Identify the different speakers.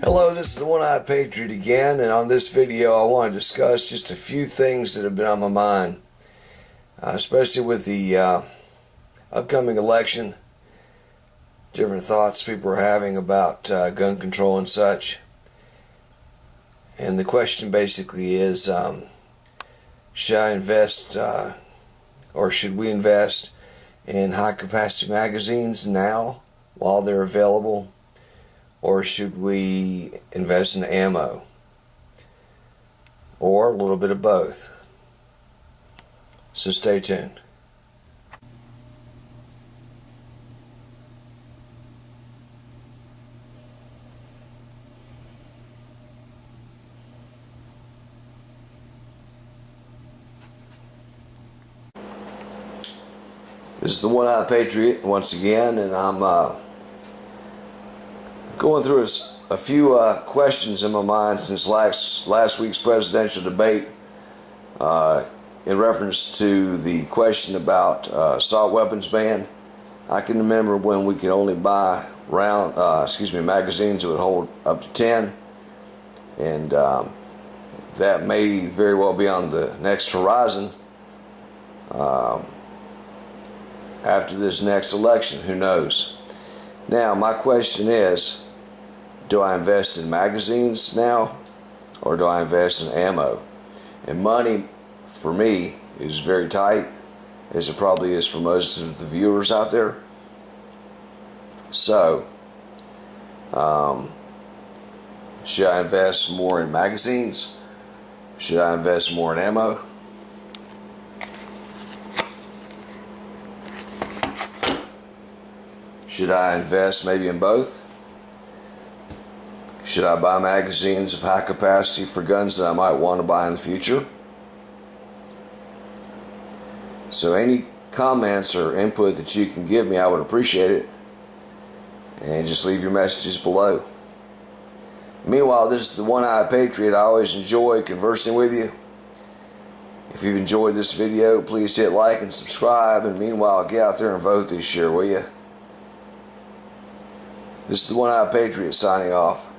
Speaker 1: Hello, this is the One Eyed Patriot again, and on this video I want to discuss just a few things that have been on my mind, especially with the upcoming election, different thoughts people are having about gun control and such. And the question basically is, should I invest or should we invest in high capacity magazines now while they're available? Or should we invest in ammo? Or a little bit of both. So stay tuned. This is the One Eyed Patriot once again, and I'm going through a few questions in my mind since last week's presidential debate in reference to the question about assault weapons ban. I can remember when we could only buy magazines that would hold up to 10, and that may very well be on the next horizon after this next election. Who knows? Now, my question is, do I invest in magazines now, or do I invest in ammo? And money, for me, is very tight, as it probably is for most of the viewers out there. So, should I invest more in magazines? Should I invest more in ammo? Should I invest maybe in both? Should I buy magazines of high capacity for guns that I might want to buy in the future? So any comments or input that you can give me, I would appreciate it. And just leave your messages below. Meanwhile, this is the One Eyed Patriot. I always enjoy conversing with you. If you've enjoyed this video, please hit like and subscribe. And meanwhile, get out there and vote this year, will you? This is the One Eyed Patriot signing off.